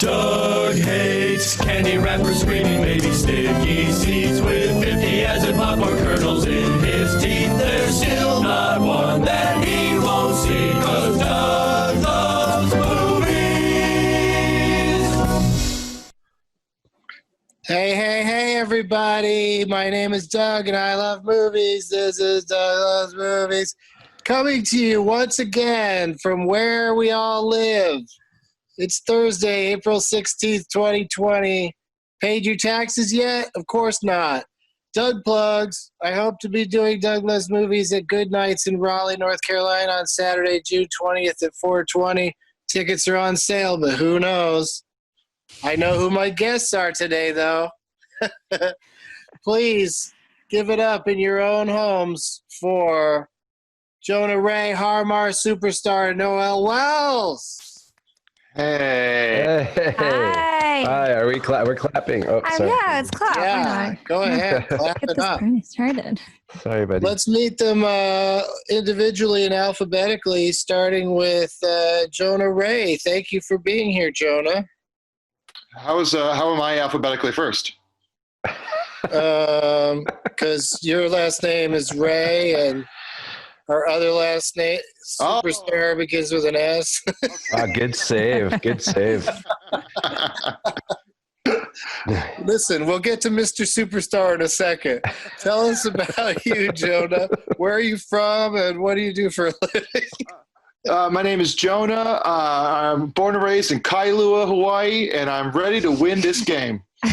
Doug hates candy wrappers, screaming baby sticky seeds with 50 acid popcorn kernels in his teeth. There's still not one that he won't see, 'cause Doug loves movies. Hey, everybody. My name is Doug, and I love movies. This is Doug Loves Movies. Coming to you once again from where we all live. It's Thursday, April 16th, 2020. Paid your taxes yet? Of course not. Doug plugs. I hope to be doing Doug Loves Movies at Good Nights in Raleigh, North Carolina on Saturday, June 20th at 4:20. Tickets are on sale, but who knows? I know who my guests are today, though. Please give it up in your own homes for Jonah Ray, Harmar superstar Noël Wells. Hey. Hi. Are we we're clapping? Oh, sorry. Yeah, it's clap. Yeah, go ahead. Clap Get it this up. party started. Sorry, buddy. Let's meet them individually and alphabetically, starting with Jonah Ray. Thank you for being here, Jonah. How am I alphabetically first? Because your last name is Ray, and our other last name, superstar, begins with an S. Good save. Good save. Listen, we'll get to Mr. Superstar in a second. Tell us about you, Jonah. Where are you from, and what do you do for a living? My name is Jonah. I'm born and raised in Kailua, Hawaii, and I'm ready to win this game. Oh,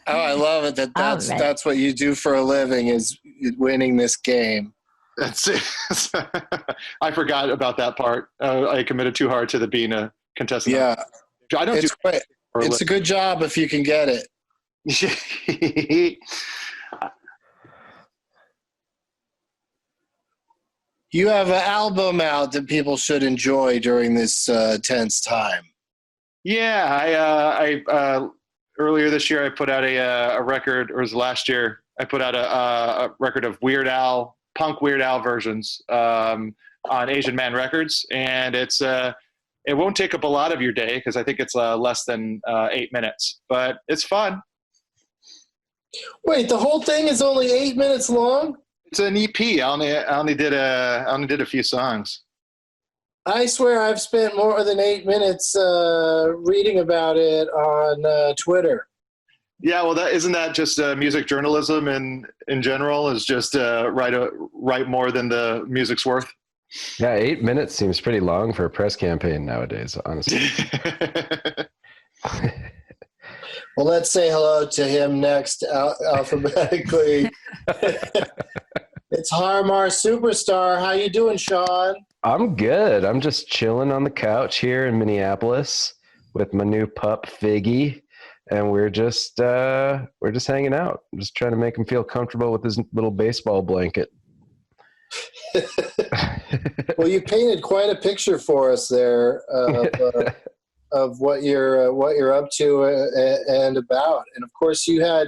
I love it. That's what you do for a living, is winning this game. That's it. I forgot about that part. I committed too hard to being a contestant. Yeah, I don't it's great. It's a good job if you can get it. You have an album out that people should enjoy during this tense time. Yeah, I earlier this year I put out a record, or was it last year? I put out a record of punk Weird Al versions on Asian Man Records, and it won't take up a lot of your day because I think it's less than 8 minutes, but it's fun. Wait, the whole thing is only 8 minutes long? It's an EP. I only did a few songs. I swear I've spent more than 8 minutes reading about it on Twitter. Yeah, well, isn't that just music journalism in general? Is just write more than the music's worth. Yeah, 8 minutes seems pretty long for a press campaign nowadays, honestly. Well, let's say hello to him next alphabetically. It's Harmar superstar. How you doing, Sean? I'm good. I'm just chilling on the couch here in Minneapolis with my new pup Figgy, and we're just hanging out. I'm just trying to make him feel comfortable with his little baseball blanket. Well, you painted quite a picture for us there of what you're up to and about. And of course, you have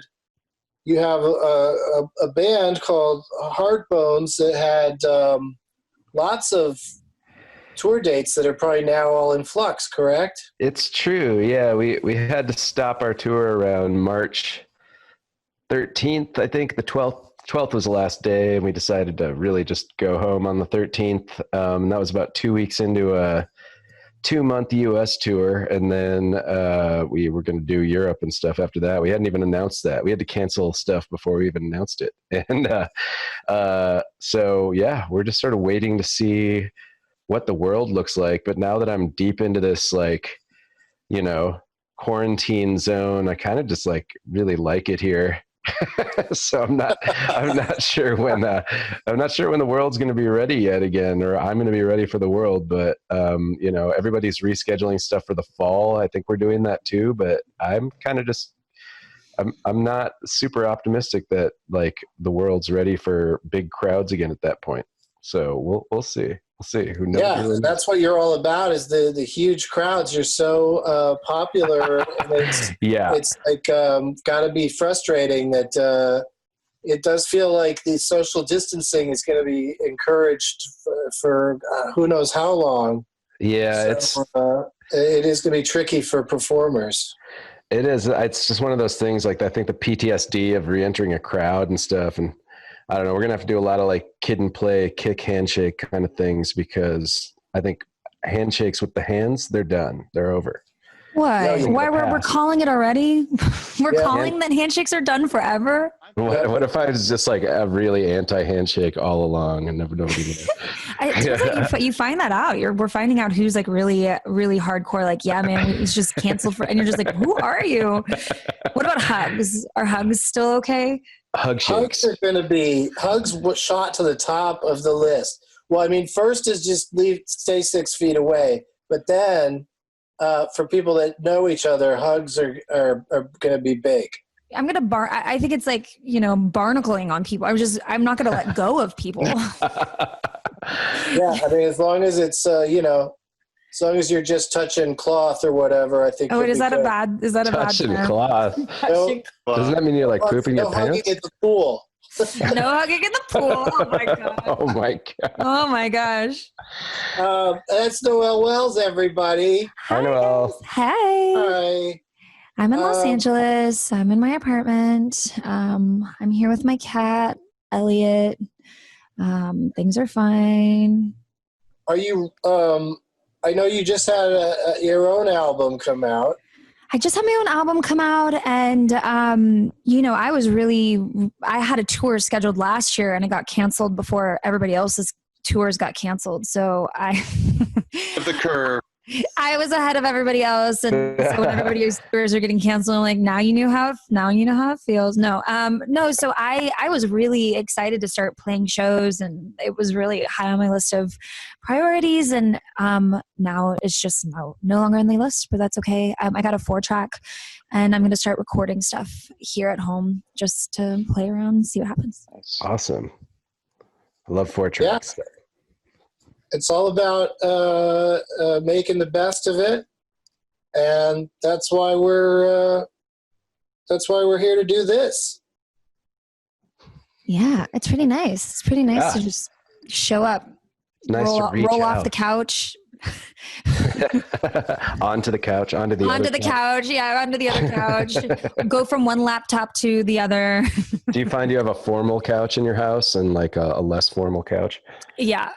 a band called Heartbones that had lots of tour dates that are probably now all in flux. Correct? It's true. Yeah, we had to stop our tour around March 13th. I think the 12th was the last day, and we decided to really just go home on the 13th. And that was about 2 weeks into a 2-month US tour, and then we were going to do Europe and stuff after that. We hadn't even announced that. We had to cancel stuff before we even announced it. And so, yeah, we're just sort of waiting to see what the world looks like. But now that I'm deep into this, quarantine zone, I kind of just really like it here. So I'm not sure when the world's going to be ready yet again, or I'm going to be ready for the world. But everybody's rescheduling stuff for the fall. I think we're doing that too. But I'm kind of I'm not super optimistic that the world's ready for big crowds again at that point. So we'll see. We'll see. Who knows? Yeah, really that's what you're all about, is the huge crowds. You're so popular. And it's got to be frustrating that it does feel like the social distancing is going to be encouraged for who knows how long. Yeah, so, It is going to be tricky for performers. It is. It's just one of those things. Like I think the PTSD of re-entering a crowd and stuff, and I don't know. We're gonna have to do a lot of like kid and play, kick, handshake kind of things because I think handshakes with the hands, they're done. They're over. What? No, Why we're calling it already? We're calling that handshakes are done forever. What if I was just like a really anti-handshake all along and nobody knew? It sounds like you find that out. We're finding out who's like really, really hardcore. Like, yeah, man, he's just canceled for, and you're just like, who are you? What about hugs? Are hugs still okay? Hugs are going to be shot to the top of the list. Well, I mean, first is just stay 6 feet away, but then for people that know each other, hugs are going to be big. I'm going to I think it's like, barnacling on people. I'm not going to let go of people. Yeah. I mean, as long as it's, as long as you're just touching cloth or whatever, I think. Oh, is that a bad touching term? cloth? Touching cloth. Doesn't that mean you're like pooping your pants? Hugging at the pool. No hugging in the pool. Oh my God. Oh my God. Oh my gosh. That's Noël Wells, everybody. Hi, Noël. Hey. Hi. I'm in Los Angeles. I'm in my apartment. I'm here with my cat, Elliot. Things are fine. Are you, I know you just had your own album come out. I just had my own album come out, and I had a tour scheduled last year and it got canceled before everybody else's tours got canceled. So The curve. I was ahead of everybody else, and so when everybody's tours are getting canceled, I'm like, now you know how it feels. No. So I was really excited to start playing shows, and it was really high on my list of priorities. And now it's just no longer on the list, but that's okay. I got a 4-track, and I'm going to start recording stuff here at home just to play around and see what happens. Awesome. I love 4-tracks. Yeah. It's all about making the best of it, and that's why we're here to do this. Yeah, it's pretty nice. It's pretty nice to just show up, Nice roll off the couch. Onto the couch, onto the other couch. Go from one laptop to the other. Do you find you have a formal couch in your house and like a less formal couch? Yeah.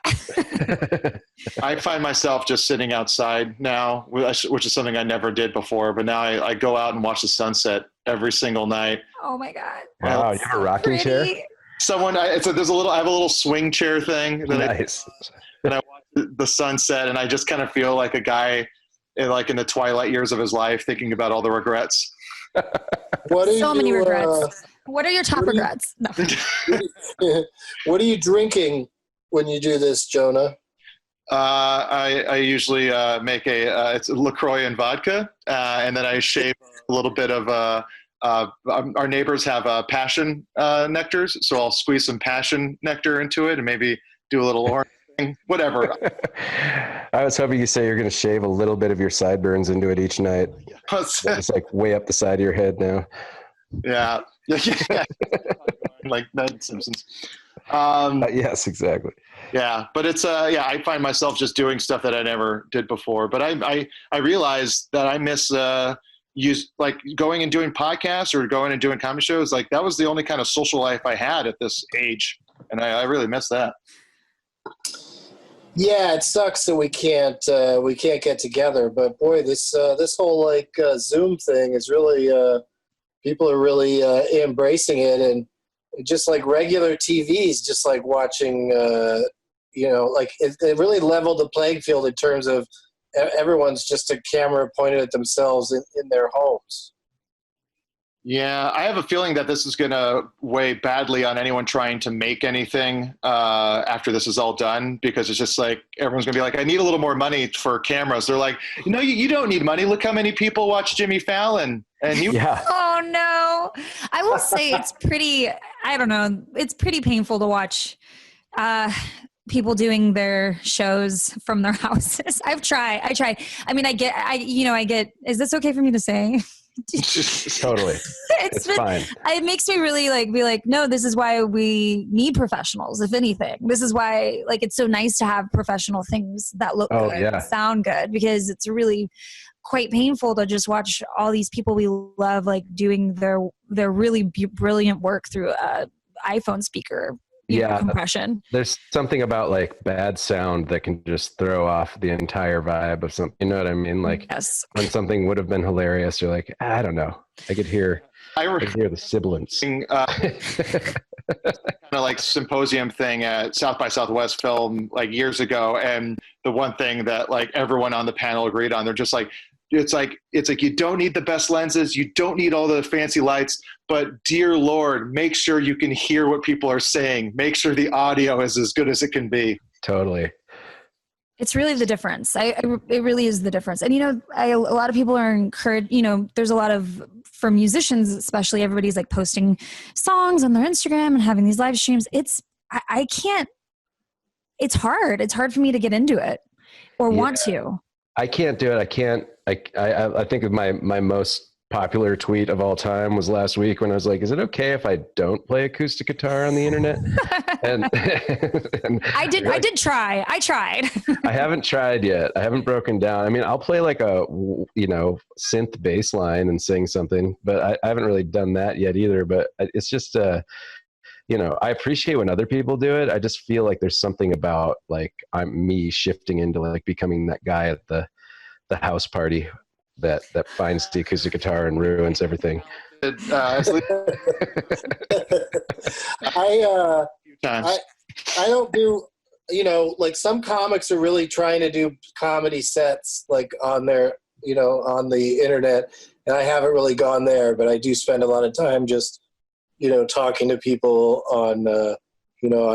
I find myself just sitting outside now, which is something I never did before, but now I go out and watch the sunset every single night. Oh my God. Wow, you have a rocking chair? I have a little swing chair thing that nice. And I watch the sunset, and I just kind of feel like a guy in the twilight years of his life thinking about all the regrets. Many regrets. What are your top regrets? No. What are you drinking when you do this, Jonah? I usually make it's LaCroix and vodka, and then I shave a little bit of our neighbors have passion nectars, so I'll squeeze some passion nectar into it and maybe do a little orange thing, whatever. I was hoping you say you're going to shave a little bit of your sideburns into it each night. It's like way up the side of your head now. Yeah. Like Ned Simpsons. Yes, exactly. Yeah, but it's I find myself just doing stuff that I never did before. But I realize that I miss like going and doing podcasts or going and doing comedy shows. Like that was the only kind of social life I had at this age, and I really miss that. Yeah, it sucks that we can't get together. But boy, this whole like Zoom thing is really people are really embracing it, and just like regular TVs, just like watching, like it really leveled the playing field in terms of everyone's just a camera pointed at themselves in their homes. Yeah, I have a feeling that this is going to weigh badly on anyone trying to make anything after this is all done, because it's just like everyone's going to be like, I need a little more money for cameras. They're like, you don't need money. Look how many people watch Jimmy Fallon. And you. Yeah. Oh, no. I will say it's pretty painful to watch people doing their shows from their houses. I try. I mean, I get, is this okay for me to say? Totally. It's fine. It makes me really be like, no, this is why we need professionals. If anything, this is why it's so nice to have professional things that look good, and sound good, because it's really quite painful to just watch all these people we love doing their really brilliant work through a iPhone speaker. Compression. There's something about bad sound that can just throw off the entire vibe of something. You know what I mean? Yes. When something would have been hilarious, you're like, I don't know. I could hear the sibilance. Kind of symposium thing at South by Southwest Film years ago, and the one thing that everyone on the panel agreed on, they're just it's like you don't need the best lenses, you don't need all the fancy lights, but dear Lord, make sure you can hear what people are saying. Make sure the audio is as good as it can be. Totally. It's really the difference. It really is the difference. And, a lot of people are encouraged, there's a lot of, for musicians, especially, everybody's posting songs on their Instagram and having these live streams. I can't, it's hard. It's hard for me to get into it or want to. I can't do it. I think of my most popular tweet of all time was last week when I was like, is it okay if I don't play acoustic guitar on the internet? and I tried. I haven't tried yet. I haven't broken down. I mean, I'll play a synth bass line and sing something, but I haven't really done that yet either. But it's just, I appreciate when other people do it. I just feel like there's something about I'm me shifting into becoming that guy at the house party that finds the acoustic guitar and ruins everything. I don't do, some comics are really trying to do comedy sets on their, on the internet, and I haven't really gone there, but I do spend a lot of time just, talking to people on, on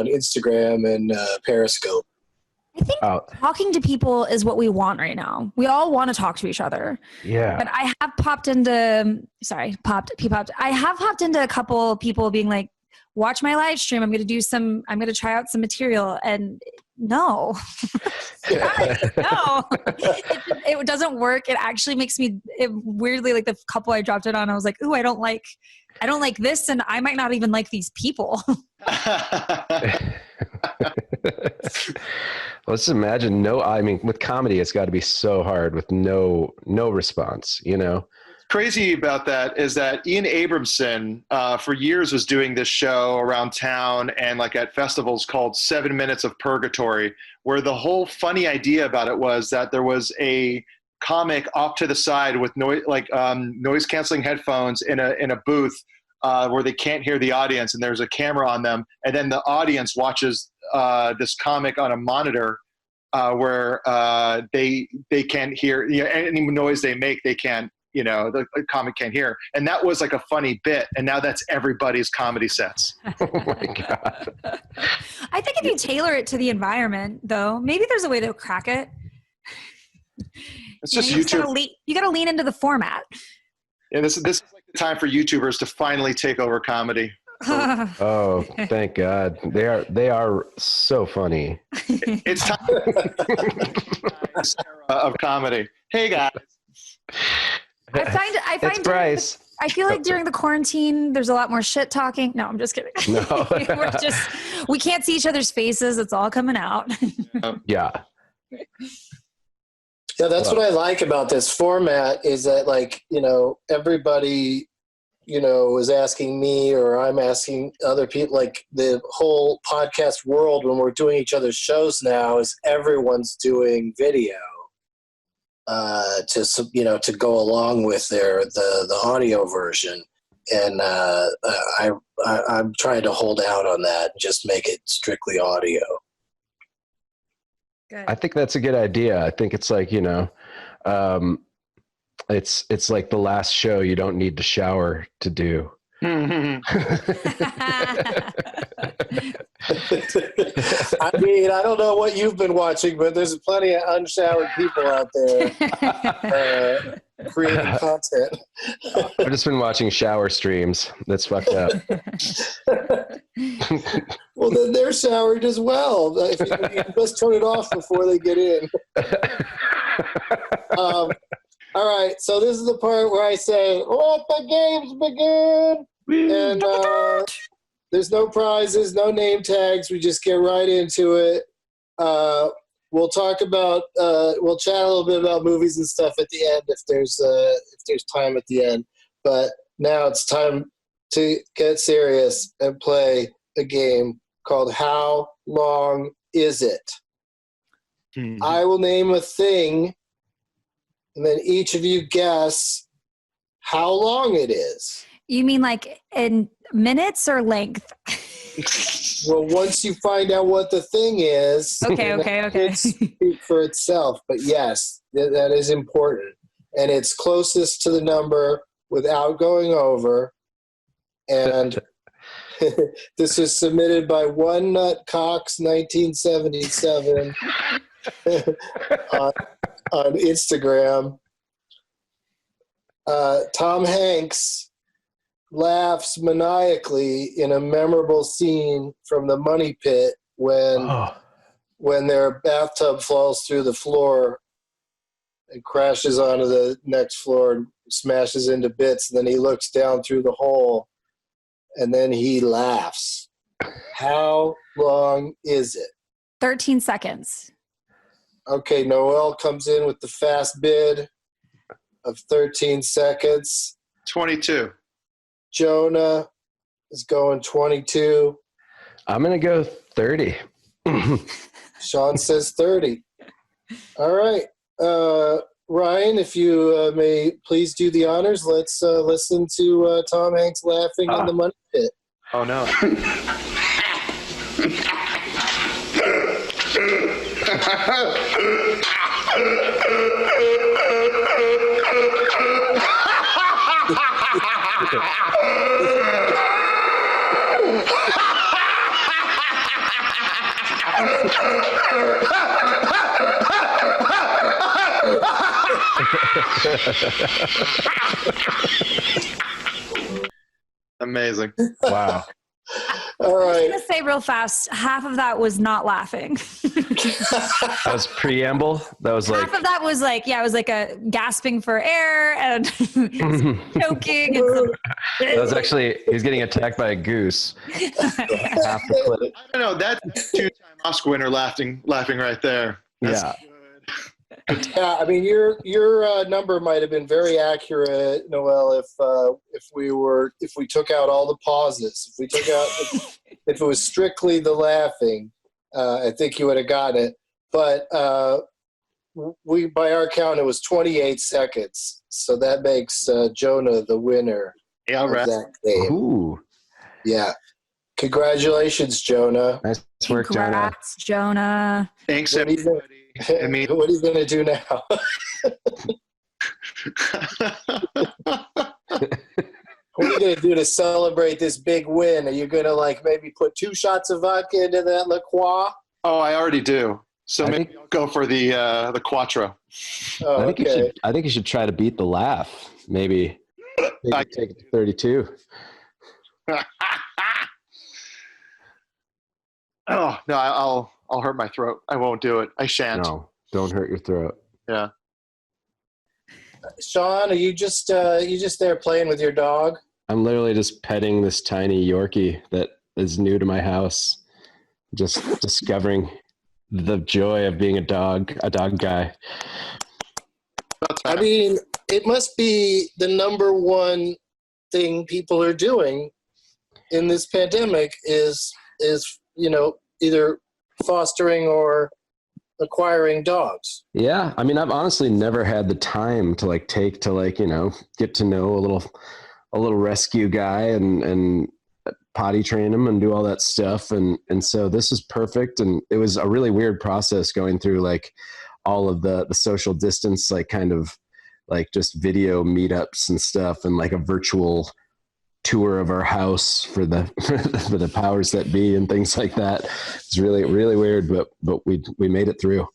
Instagram and Periscope. I think talking to people is what we want right now. We all want to talk to each other. Yeah. But I have popped into a couple people being like, watch my live stream. I'm going to try out some material. And no, no, it doesn't work. It actually makes me weirdly, the couple I dropped it on, I was like, ooh, I don't like this. And I might not even like these people. Let's imagine with comedy, it's got to be so hard with no response, Crazy about that is that Ian Abramson for years was doing this show around town and at festivals called 7 Minutes of Purgatory, where the whole funny idea about it was that there was a comic off to the side with noise canceling headphones in a booth where they can't hear the audience, and there's a camera on them, and then the audience watches this comic on a monitor where they can't hear any noise they make. They can't. The comic can't hear. And that was a funny bit. And now that's everybody's comedy sets. Oh my God. I think if you tailor it to the environment, though, maybe there's a way to crack it. It's just YouTube. You got to lean into the format. Yeah, this is the time for YouTubers to finally take over comedy. Oh, thank God. They are so funny. It's time of comedy. Hey, guys. I find it's Bryce. I feel like during the quarantine, there's a lot more shit talking. No, I'm just kidding. No. we can't see each other's faces. It's all coming out. Yeah. Yeah, that's what I like about this format is that everybody, is asking me or I'm asking other people, the whole podcast world when we're doing each other's shows now is everyone's doing video. To go along with the audio version, and I'm trying to hold out on that and just make it strictly audio. Good. I think that's a good idea. I think it's it's like the last show you don't need to shower to do. I mean, I don't know what you've been watching, but there's plenty of unshowered people out there creating content. I've just been watching shower streams. That's fucked up. Well, then they're showered as well. If you just turn it off before they get in. All right, so this is the part where I say, "Let the games begin," and there's no prizes, no name tags. We just get right into it. We'll talk about, we'll chat a little bit about movies and stuff at the end if there's time at the end. But now it's time to get serious and play a game called How Long Is It? Mhm. I will name a thing, and then each of you guess how long it is. You mean like in minutes or length? Well, once you find out what the thing is, Okay. it speak for itself. But yes, that is important, and it's closest to the number without going over. And this is submitted by One Nut Cox 1977 on Instagram. Tom Hanks laughs maniacally in a memorable scene from The Money Pit when their bathtub falls through the floor and crashes onto the next floor and smashes into bits. And then he looks down through the hole and then he laughs. How long is it? 13 seconds. Okay, Noel comes in with the fast bid of 13 seconds. 22. Jonah is going 22. I'm going to go 30. Sean says 30. All right. Ryan, if you may please do the honors. Let's listen to Tom Hanks laughing in the Money Pit. Oh, no. Amazing. Wow. All I'm right. going to say real fast, half of that was not laughing. That was preamble. That was like, Half of that was like, yeah, it was like a gasping for air and choking. And that was actually, he's getting attacked by a goose. Half the clip. I don't know. That's two-time Oscar winner laughing right there. That's Yeah. good. Yeah, I mean your number might have been very accurate, Noel, if we took out all the pauses. If we took out if it was strictly the laughing, I think you would have gotten it. But we by our count it was 28 seconds. So that makes Jonah the winner Yeah, all of right. that game. Ooh. Yeah. Congratulations, Jonah. Nice work, Jonah. Congrats, Jonah. Thanks, What are you gonna- everybody. I mean, what are you going to do now? What are you going to do to celebrate this big win? Are you going to like maybe put 2 shots of vodka into that La Croix? oh, I already do. So I maybe think- I'll go for the Quattro. Oh, I think you should try to beat the laugh. Maybe take it to 32. Oh no, I'll hurt my throat. I won't do it. I shan't. No, don't hurt your throat. Yeah. Sean, are you just there playing with your dog? I'm literally just petting this tiny Yorkie that is new to my house. Just discovering the joy of being a dog guy. I mean, it must be the number one thing people are doing in this pandemic is either fostering or acquiring dogs. Yeah, I mean, I've honestly never had the time to get to know a little rescue guy and potty train him and do all that stuff. And so this is perfect. And it was a really weird process going through like all of the social distance, like kind of like just video meetups and stuff and like a virtual tour of our house for the for the powers that be and things like that. It's really, really weird, but we made it through.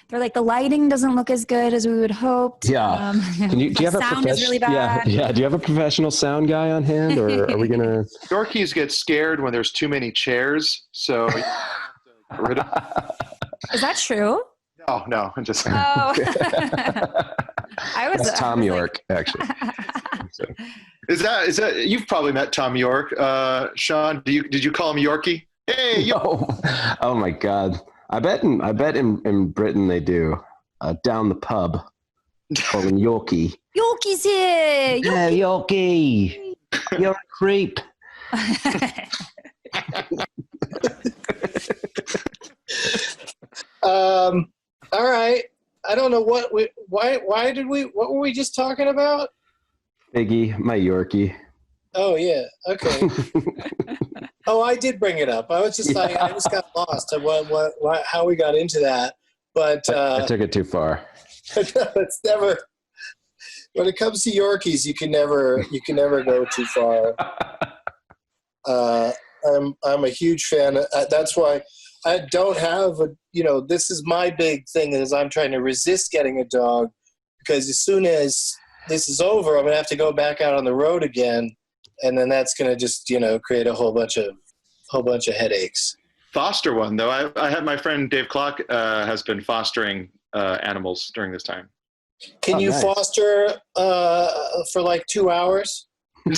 They're like, the lighting doesn't look as good as we would hoped. Yeah. Do you have sound is really bad. Yeah. Do you have a professional sound guy on hand, or are we gonna? Yorkies get scared when there's too many chairs, so you have to get rid of. Is that true? No, I'm just. Oh. That's Tom York, actually. So, Is that you've probably met Tom York, Sean? Did you call him Yorkie? Hey, no. Oh my God! I bet in Britain they do. Down the pub, call him Yorkie. Yorkie's here. Yeah, Yorkie. You're a creep. All right. I don't know what were we just talking about? Figgy, my Yorkie. Oh yeah. Okay. Oh, I did bring it up. I was just like, I just got lost at how we got into that. But I took it too far. it's never. When it comes to Yorkies, you can never go too far. I'm a huge fan. That's why I don't have a. This is my big thing is I'm trying to resist getting a dog because as soon as this is over, I'm gonna have to go back out on the road again, and then that's gonna just create a whole bunch of headaches. Foster one though. I had my friend Dave Clark has been fostering animals during this time. Can you nice. foster for like 2 hours? You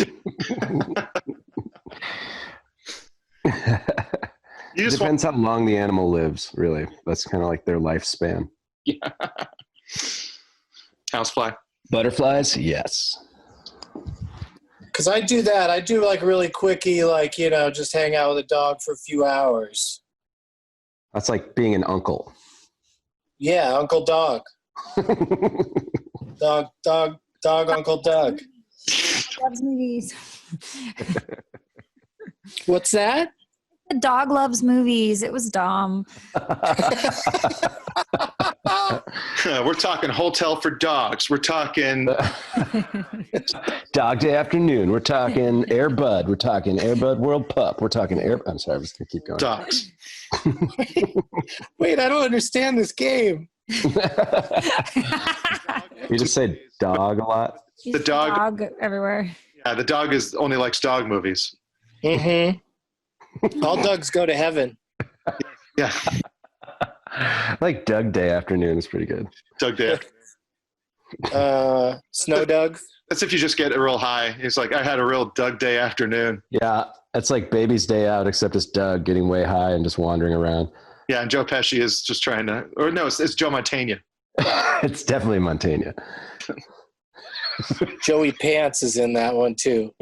just Depends how long the animal lives, really. That's kind of like their lifespan. Yeah. Housefly. Butterflies? Yes. Because I do that. I do like really quickie, just hang out with a dog for a few hours. That's like being an uncle. Yeah, Uncle Dog. Dog, Uncle Doug. Loves movies. What's that? The dog loves movies. It was dumb. We're talking Hotel for Dogs. We're talking Dog Day Afternoon. We're talking Air Bud. We're talking Air Bud World Pup. We're talking I'm sorry, I'm just going to keep going. dogs. Wait, I don't understand this game. You just say dog a lot? The dog everywhere. Yeah, the dog only likes dog movies. Mm-hmm. All dogs go to heaven. Yeah. Like Doug Day Afternoon is pretty good. Doug Day. Snow Doug. That's if you just get a real high. He's like, I had a real Doug Day afternoon. Yeah, it's like Baby's Day Out, except it's Doug getting way high and just wandering around. Yeah, and Joe Pesci is just trying to, or no, it's Joe Mantegna. It's definitely Montana. Joey Pants is in that one too.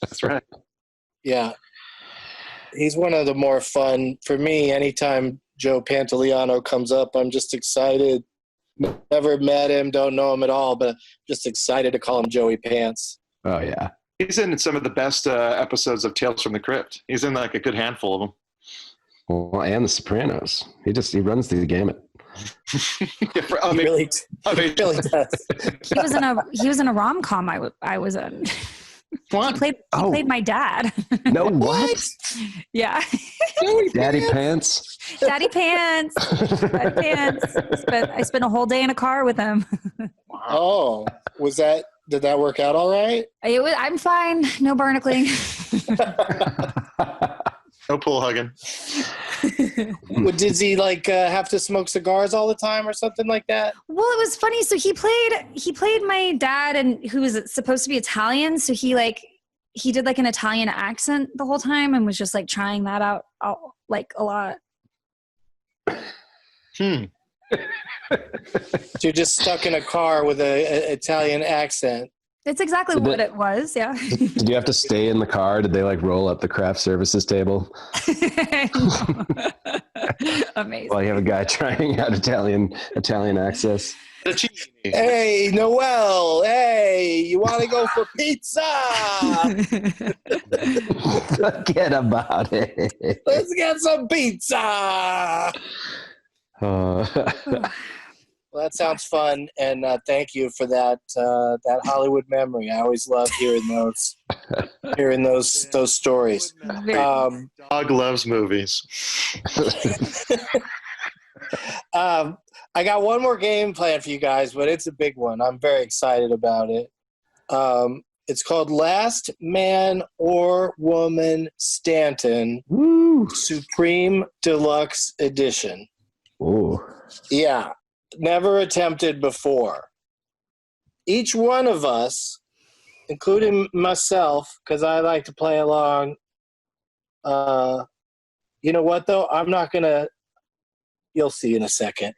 That's right. Yeah. He's one of the more fun for me. Anytime Joe Pantoliano comes up, I'm just excited. Never met him, don't know him at all, but just excited to call him Joey Pants. Oh, yeah. He's in some of the best episodes of Tales from the Crypt. He's in like a good handful of them. Well, and The Sopranos. He runs the gamut. Yeah, He really does. He was in a rom-com I was in. What? He played my dad. No, what? Yeah. Daddy Pants? Daddy Pants. Daddy Pants. I spent a whole day in a car with him. Oh, did that work out all right? I'm fine. No barnacling. No pool hugging. Well, did he have to smoke cigars all the time or something like that? Well, it was funny. So he played my dad, and who was supposed to be Italian. So he did like an Italian accent the whole time, and was just like trying that out like a lot. So you're just stuck in a car with an Italian accent. It's exactly what it was. Yeah. Did you have to stay in the car? Did they roll up the craft services table? Amazing. While you have a guy trying out Italian access. Hey, Noel. Hey, you want to go for pizza? Forget about it. Let's get some pizza. Well, that sounds fun, and thank you for that Hollywood memory. I always love hearing those stories. Dog loves movies. I got one more game planned for you guys, but it's a big one. I'm very excited about it. It's called Last Man or Woman Stanton Supreme Deluxe Edition. Ooh. Yeah. Never attempted before. each one of us, including myself, because I like to play along. You know what, though? I'm not going to. You'll see in a second.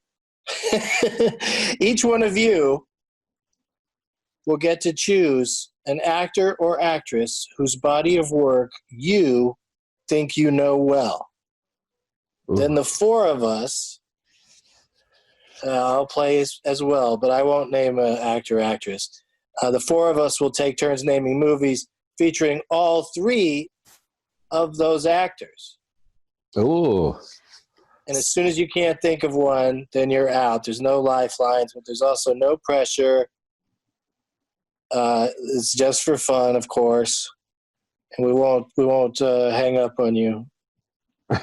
Each one of you will get to choose an actor or actress whose body of work you think you know well. Ooh. Then the four of us, I'll play as well, but I won't name an actor or actress. The four of us will take turns naming movies featuring all three of those actors. Ooh. And as soon as you can't think of one, then you're out. There's no lifelines, but there's also no pressure. It's just for fun, of course, and we won't hang up on you.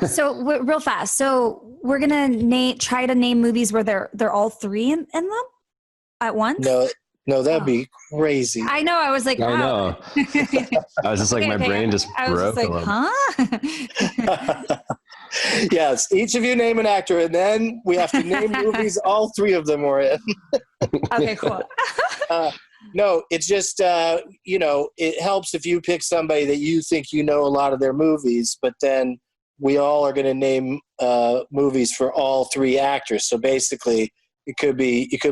So real fast. So we're gonna try to name movies where they're all three in them at once. No, that'd be crazy. I know. I was like, I wow. know. I was just like, my brain just broke I was a just little. huh? Yes, each of you name an actor, and then we have to name movies all three of them were in. Okay, cool. No, it's just, it helps if you pick somebody that you think you know a lot of their movies, but then we all are going to name movies for all three actors. So basically, you could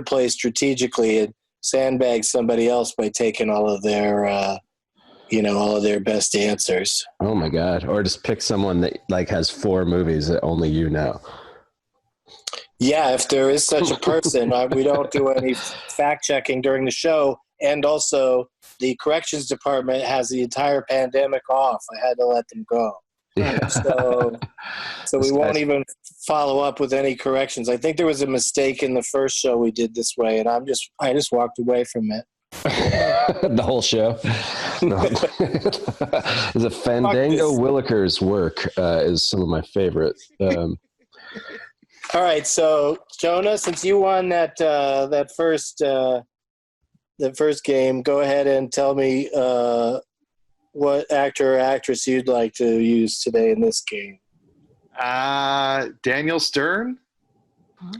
play strategically and sandbag somebody else by taking all of their, all of their best answers. Oh my God. Or just pick someone that like has 4 movies that only you know. Yeah, if there is such a person, we don't do any fact checking during the show. And also, the corrections department has the entire pandemic off. I had to let them go. Yeah. So we won't even follow up with any corrections. I think there was a mistake in the first show we did this way, and I just walked away from it. The whole show. Is a Fandango Willikers work is some of my favorite. All right, so Jonah, since you won that first game, go ahead and tell me what actor or actress you'd like to use today in this game. Daniel Stern.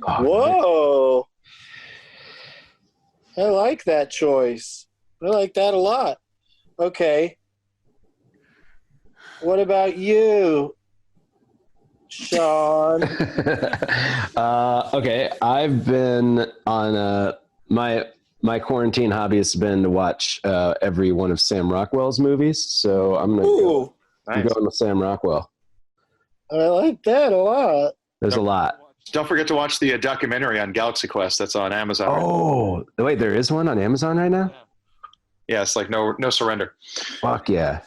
Oh, Whoa! I like that choice. I like that a lot. Okay. What about you, Sean? Okay, I've been on my quarantine hobby has been to watch every one of Sam Rockwell's movies. So I'm gonna Nice. go with Sam Rockwell. I like that a lot. There's a lot. Don't forget to watch the documentary on Galaxy Quest. That's on Amazon. Oh, wait, there is one on Amazon right now? Yeah, it's like No Surrender. Fuck yeah.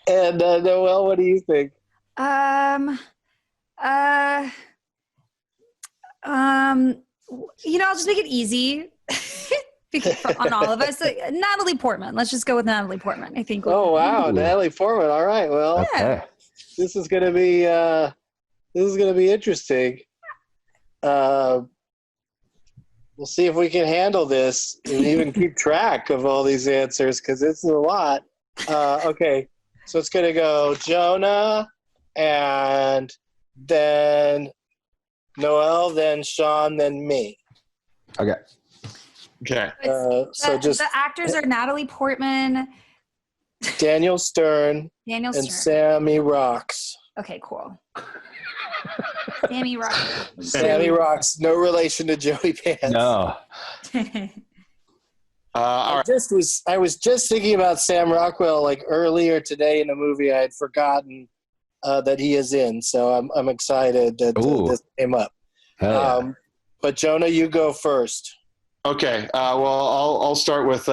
And Noel, what do you think? I'll just make it easy on all of us. Natalie Portman. Let's just go with Natalie Portman. I think. Oh wow, Ooh. Natalie Portman. All right, well, Okay. this is gonna be interesting. We'll see if we can handle this and even keep track of all these answers because it's a lot. Okay, so it's gonna go Jonah, and then Noel, then Sean, then me. Okay. Okay. The actors are Natalie Portman, Daniel Stern, Daniel and Stern. Sammy Rocks. Okay, cool. Sammy Rock. Sammy Rocks, no relation to Joey Pants. No. All right. I was just thinking about Sam Rockwell like earlier today in a movie I had forgotten that he is in. So I'm excited that this came up. Hell yeah. But Jonah, you go first. Okay. Well, I'll start with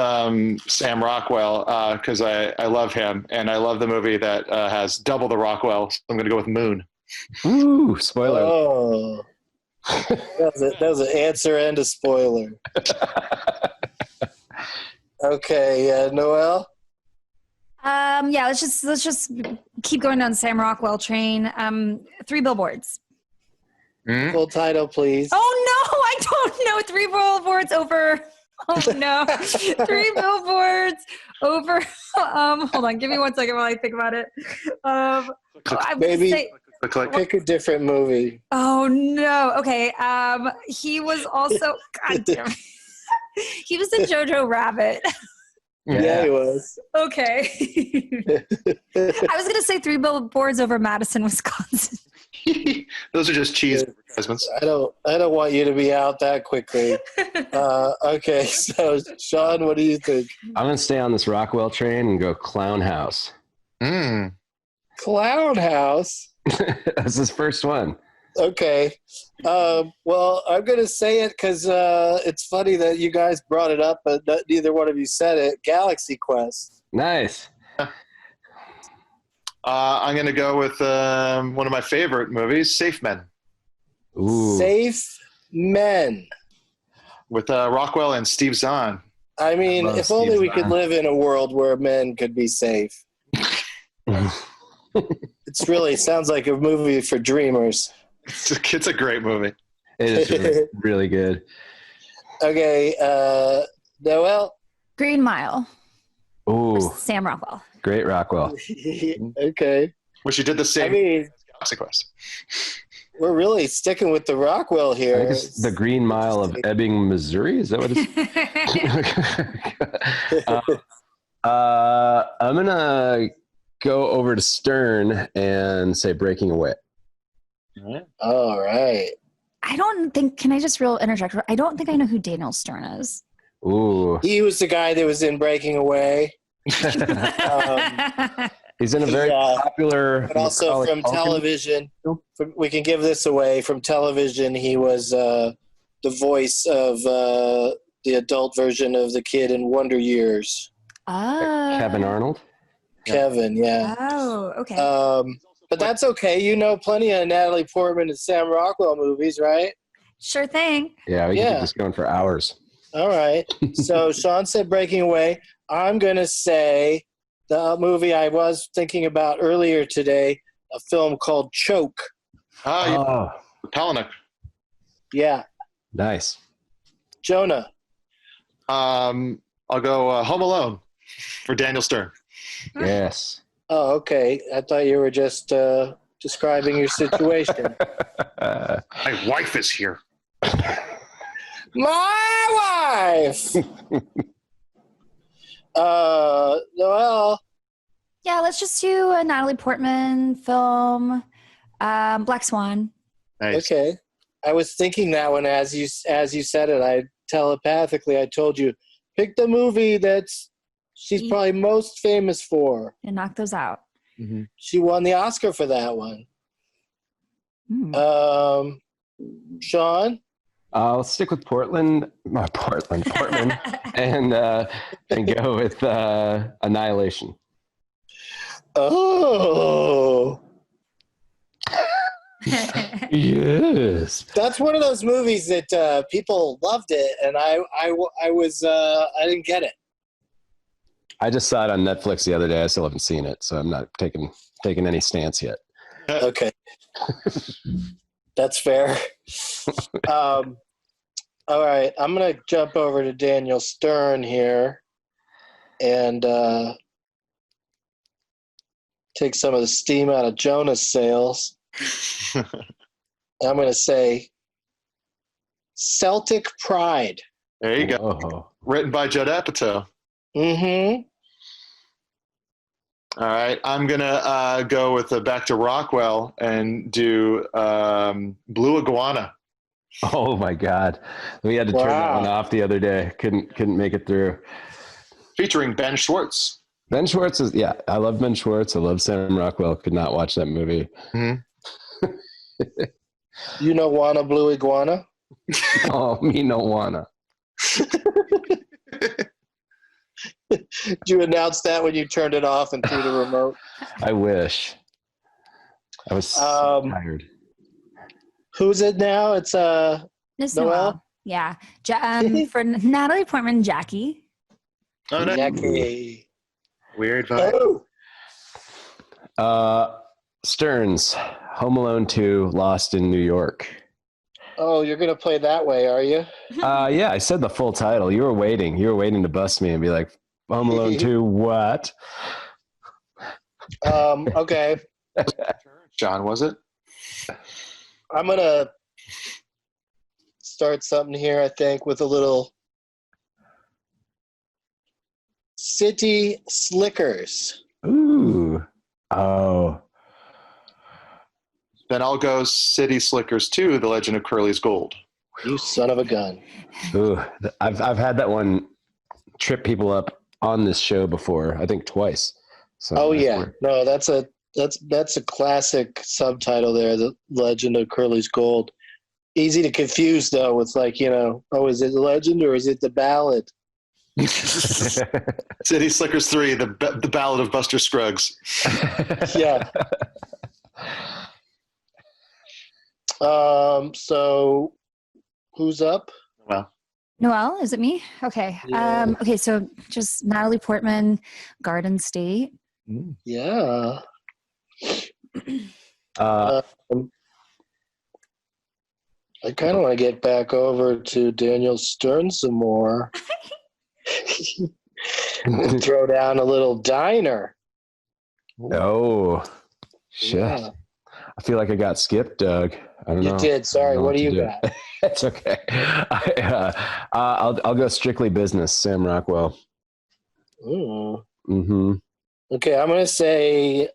Sam Rockwell because I love him and I love the movie that has double the Rockwell. So I'm going to go with Moon. Ooh, spoiler. Oh, that was an answer and a spoiler. Okay, Noel. Yeah, let's just keep going down the Sam Rockwell train. 3 Billboards. Mm-hmm. Full title, please. Oh no, I don't know. 3 billboards over. Oh no, 3 billboards over. Hold on, give me 1 second while I think about it. Maybe Click. Pick a different movie. Oh no. Okay. He was also God damn it. He was in Jojo Rabbit. Yeah, he was. Okay. I was gonna say 3 Billboards Over Madison, Wisconsin. Those are just cheese advertisements. I don't want you to be out that quickly. Okay, so Sean, what do you think? I'm gonna stay on this Rockwell train and go Clown House. Clown House. That's his first one. Okay. Well, I'm going to say it because it's funny that you guys brought it up, but neither one of you said it. Galaxy Quest. Nice. I'm going to go with one of my favorite movies, Safe Men, Ooh. Safe Men. with Rockwell and Steve Zahn. I mean, love if only Steve we Zahn. could live in a world where men could be safe. It sounds like a movie for dreamers. It's a great movie. It is really, really good. Okay, Noel. Green Mile. Ooh, Sam Rockwell. great Rockwell. Okay. Which you did the I same mean, Galaxy Quest. we're really sticking with the Rockwell I here. think it's the Green Mile of Ebbing, Missouri. Is that what it's? I'm gonna go over to Stern and say Breaking Away. All right. I don't think. Can I just real interject? I don't think I know who Daniel Stern is. Ooh, He was the guy that was in Breaking Away. he's in a very popular. But also Macaulay from Culkin. television, we can give this away. From television, he was the voice of the adult version of the kid in Wonder Years. Kevin Arnold. Kevin, yeah. Oh, okay. But that's okay. You know plenty of Natalie Portman and Sam Rockwell movies, right? Sure thing. Yeah, we can Yeah. keep this going for hours. All right. So Sean said Breaking Away. I'm going to say the movie I was thinking about earlier today, a film called Choke. Oh, Palahniuk. Yeah. nice. Jonah. I'll go Home Alone for Daniel Stern. Yes. Oh, okay. I thought you were just describing your situation. My wife is here. My wife! Noel. Yeah, let's just do a Natalie Portman film. Black Swan. Nice. Okay. I was thinking that one as you said it. I telepathically I told you, pick the movie that's she's probably most famous for. And knock those out. Mm-hmm. She won the Oscar for that one. Mm. Sean? I'll stick with Portland, and go with Annihilation. Oh. Yes. That's one of those movies that people loved it, and I didn't get it. I just saw it on Netflix the other day. I still haven't seen it, so I'm not taking any stance yet. Okay. That's fair. All right. I'm going to jump over to Daniel Stern here and take some of the steam out of Jonah's sails. I'm going to say Celtic Pride. There you go. Oh. Written by Judd Apatow. Mm-hmm. All right. I'm going to go with back to Rockwell and do Blue Iguana. Oh my God. We had to turn that one off the other day. Couldn't make it through. Featuring Ben Schwartz. Ben Schwartz is, yeah, I love Ben Schwartz. I love Sam Rockwell. Could not watch that movie. Mm-hmm. You know Wanna Blue Iguana? Oh, me no wanna. Did you announce that when you turned it off and threw the remote? I wish. I was so tired. Who's it now? It's Miss Noel? Noel. Yeah. For Natalie Portman, Jackie. Oh, no. Jackie. Weird vibe. Oh. Stearns, Home Alone 2, Lost in New York. Oh, you're gonna play that way, are you? Yeah, I said the full title. You were waiting to bust me and be like, Home Alone 2, what? Okay. John, was it? I'm gonna start something here. I think with a little City Slickers. Ooh. Oh. Then I'll go City Slickers 2, The Legend of Curly's Gold. You son of a gun. Ooh. I've had that one trip people up on this show before. I think twice. So Oh yeah, no, that's a classic subtitle there. The Legend of Curly's Gold. Easy to confuse though with like, oh, is it the legend or is it the ballad? City Slickers 3, the Ballad of Buster Scruggs. Yeah. So who's up? Well, Noelle, is it me? Okay. Yeah. Okay, so just Natalie Portman, Garden State. Yeah. Uh, I kind of want to get back over to Daniel Stern some more. And throw down a little Diner. oh, shit. Yeah. I feel like I got skipped, Doug. I don't know. You did. Sorry. I don't know What do to you got? It's okay. I'll go Strictly Business, Sam Rockwell. Ooh. Mm-hmm. Okay, I'm gonna say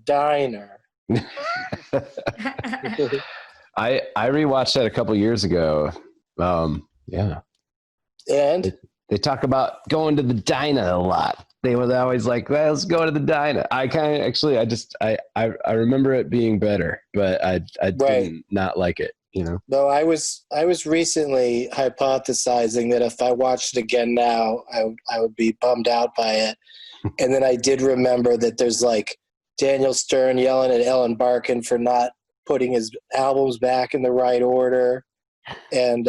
Diner. I rewatched that a couple years ago. Yeah. And They talk about going to the diner a lot. They were always like, well, let's go to the diner. I kind of actually, I remember it being better, but I did not like it, no, I was recently hypothesizing that if I watched it again now, I would be bummed out by it. And then I did remember that there's like Daniel Stern yelling at Ellen Barkin for not putting his albums back in the right order, and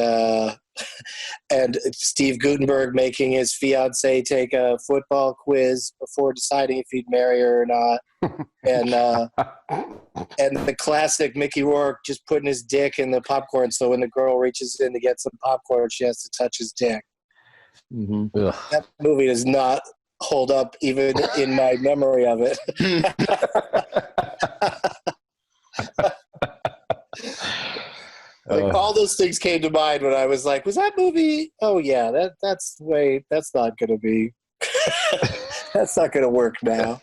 Steve Guttenberg making his fiance take a football quiz before deciding if he'd marry her or not, and the classic Mickey Rourke just putting his dick in the popcorn, so when the girl reaches in to get some popcorn, she has to touch his dick. Mm-hmm. That movie does not hold up even in my memory of it. Like all those things came to mind when I was like, was that movie? Oh yeah, that's not gonna be that's not gonna work now.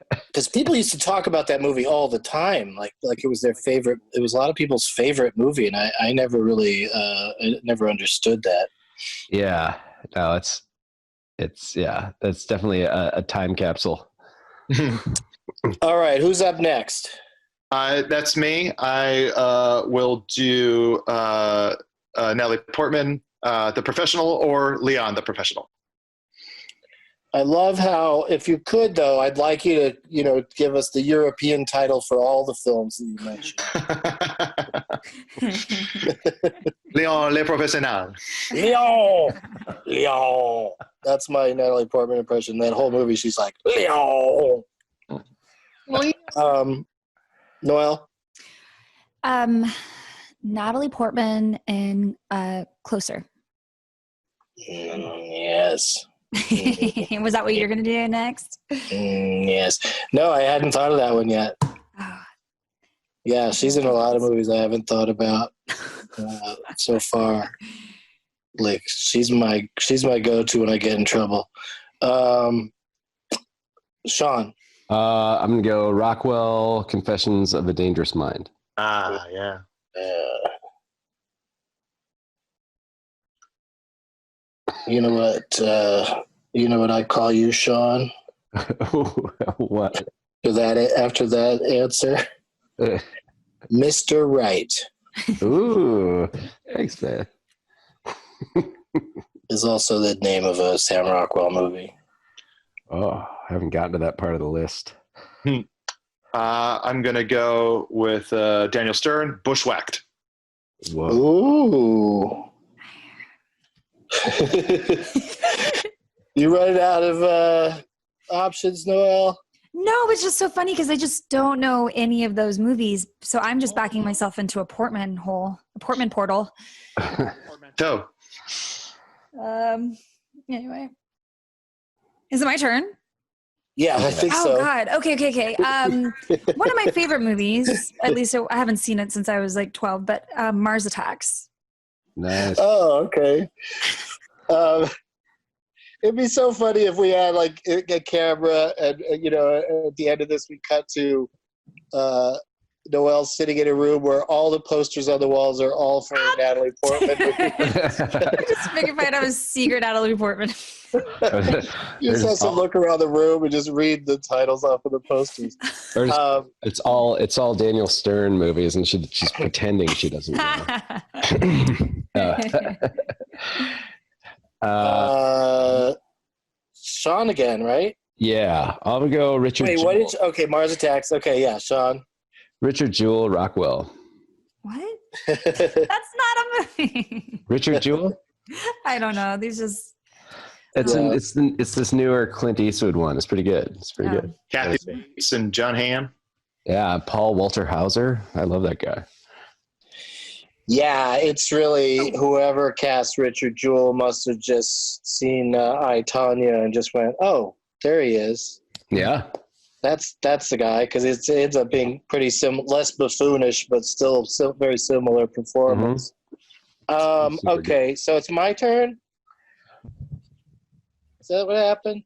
Because people used to talk about that movie all the time, like it was their favorite. It was a lot of people's favorite movie, and I never really I never understood that. Yeah, no, it's that's definitely a time capsule. All right, who's up next? That's me. I will do Natalie Portman, The Professional, or Leon, The Professional. I love how, if you could, though, I'd like you to, give us the European title for all the films that you mentioned. Leon, Le Professionnel. Leon. That's my Natalie Portman impression. That whole movie, she's like, Leon. Noelle? Natalie Portman and Closer. Yes. Was that what you're going to do next? Yes. No, I hadn't thought of that one yet. Oh. Yeah, she's in a lot of movies I haven't thought about so far. Like she's my go-to when I get in trouble. Sean. I'm gonna go Rockwell, Confessions of a Dangerous Mind. Ah, yeah. You know what I call you, Sean? What? After that answer, Mr. Right. Ooh, thanks, man. Is also the name of a Sam Rockwell movie. Oh, I haven't gotten to that part of the list. I'm gonna go with Daniel Stern, Bushwhacked. Whoa. Ooh. You running out of options, Noelle? No, it's just so funny because I just don't know any of those movies. So I'm just backing myself into a Portman portal. So, Anyway. Is it my turn? Yeah, I think Oh so. God. Okay. One of my favorite movies, at least I haven't seen it since I was like 12, but Mars Attacks. Nice. Oh, okay. It'd be so funny if we had like a camera and, at the end of this, we cut to Noël sitting in a room where all the posters on the walls are all for Natalie Portman. Just figured if I have a secret Natalie Portman. You just have to look around the room and just read the titles off of the posters. It's all Daniel Stern movies, and she's pretending she doesn't know. Sean again, right? Yeah, I'll go Richard. Wait, Jewell. what did you, okay, Mars Attacks. Okay, yeah, Sean. Richard Jewell, Rockwell. What? That's not a movie. Richard Jewell? I don't know. These just. It's this newer Clint Eastwood one. It's pretty good. It's pretty good. Kathy Bates and John Hamm. Yeah, Paul Walter Hauser. I love that guy. Yeah, it's really whoever cast Richard Jewell must have just seen I, Tonya and just went, oh, there he is. Yeah. That's the guy, because it ends up being pretty less buffoonish, but still very similar performance. Okay, so it's my turn. Is that what happened?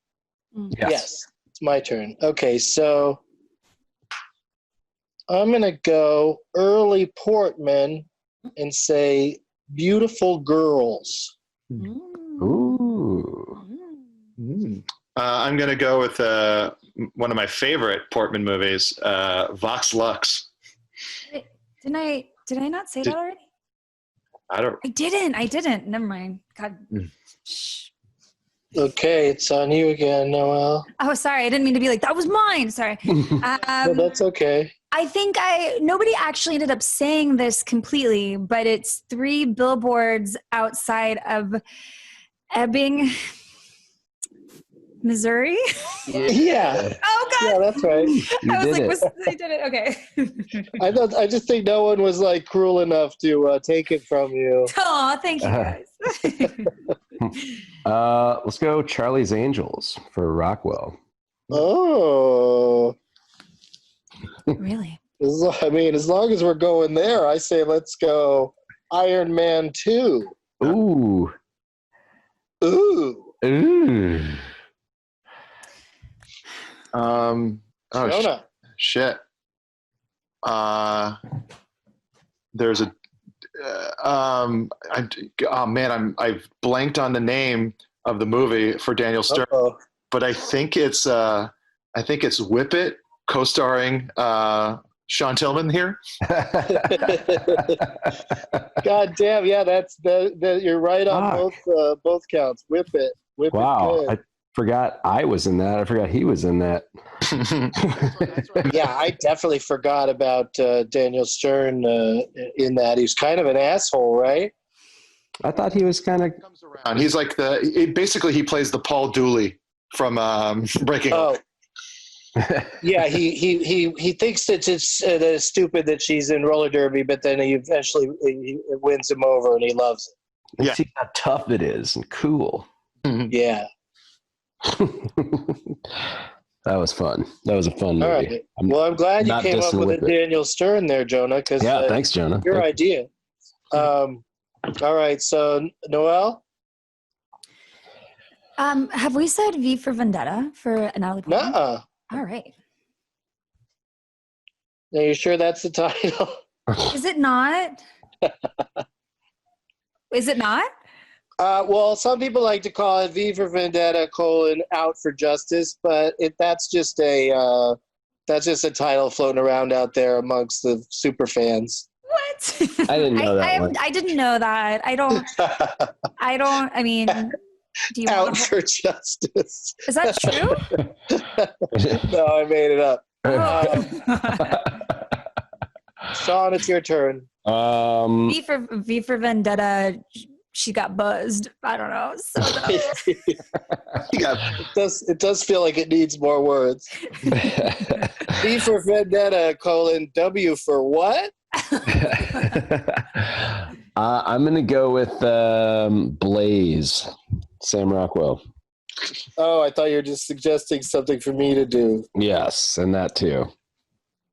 Yes, it's my turn. Okay, so I'm going to go early Portman and say Beautiful Girls. Ooh. I'm going to go with one of my favorite Portman movies, Vox Lux. Did I not say that already? I didn't. Never mind. God. Shh. Okay, it's on you again, Noël. Oh, sorry. I didn't mean to be like, that was mine. Sorry. No, that's okay. I think nobody actually ended up saying this completely, but it's 3 billboards outside of Ebbing, Missouri. Yeah. Oh God. Yeah, that's right. I was like, I did it. Okay. I just think no one was like cruel enough to take it from you. Oh, thank you guys. Let's go Charlie's Angels for Rockwell. Oh. Really? As long as we're going there, I say let's go Iron Man 2. Ooh. Jonah. Shit. There's a. I've blanked on the name of the movie for Daniel Stern, but I think it's Whip It, co-starring Sean Tillman here. God damn, yeah, that's you're right on both counts. Whip It. Wow, I forgot I was in that. I forgot he was in that. Yeah, I definitely forgot about Daniel Stern in that. He's kind of an asshole, right? I thought he was kind of comes around. He's like basically he plays the Paul Dooley from Breaking Up. Yeah, he thinks that it's stupid that she's in roller derby, but then he eventually wins him over and he loves it. See how tough it is and cool. Yeah. That was fun. That was a fun movie. All right. Well, I'm glad you came up with a Daniel Stern there, Jonah. Because thanks, Jonah. Your idea. All right. So, Noël? Have we said V for Vendetta for Natalie Portman? Nuh-uh. All right. Are you sure that's the title? Is it not? Is it not? Well, some people like to call it V for Vendetta: Out for Justice, but that's just a title floating around out there amongst the super fans. What? I didn't know that one. I didn't know that. I don't. I mean, do you Out for Justice? Is that true? No, I made it up. Oh. Sean, it's your turn. V for Vendetta. She got buzzed. I don't know. So it does feel like it needs more words. V for Vendetta: W for what? I'm gonna go with Blaze, Sam Rockwell. Oh, I thought you were just suggesting something for me to do. Yes, and that too.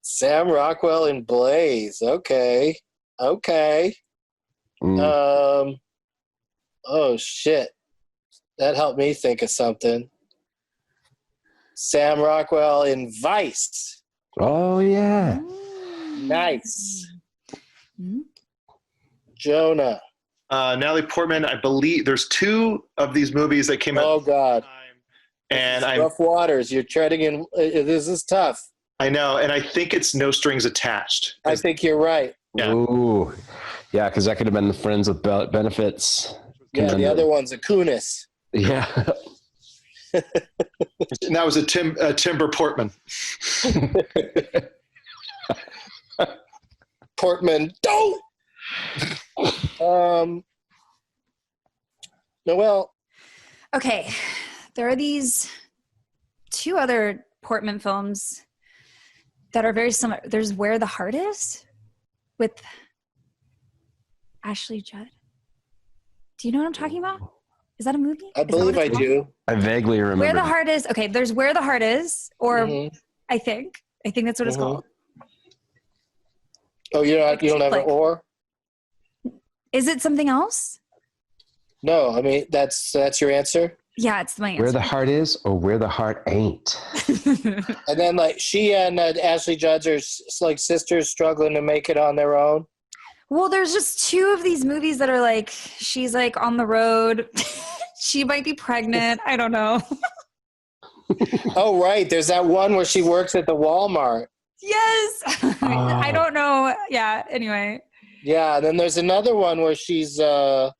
Sam Rockwell in Blaze. Okay. Mm. Oh shit. That helped me think of something. Sam Rockwell in Vice. Oh yeah. Nice. Mm. Jonah. Natalie Portman, I believe there's 2 of these movies that came out. Oh God. And Rough waters. You're treading in. This is tough. I know, and I think it's No Strings Attached. I think you're right. Yeah. Ooh. Yeah, because that could have been the Friends with Benefits. Yeah, the other one's a Kunis. Yeah. And that was a Timber Portman. Portman. Don't. Noel. Okay, there are these 2 other Portman films that are very similar. There's Where the Heart Is with Ashley Judd. Do you know what I'm talking about? Is that a movie? I believe I do. I vaguely remember. Where the Heart Is. Okay, there's Where the Heart Is, or Mhm. I think that's what it's Mhm. called. Oh, you don't have an or? Is it something else? No, I mean that's your answer. Yeah, it's my answer. Where the Heart Is or Where the Heart Ain't. And then like she and Ashley Judd are like sisters struggling to make it on their own. Well, there's just 2 of these movies that are like, she's like on the road. She might be pregnant. I don't know. Oh, right. There's that one where she works at the Walmart. Yes. I don't know. Yeah. Anyway. Yeah. And then there's another one where she's, I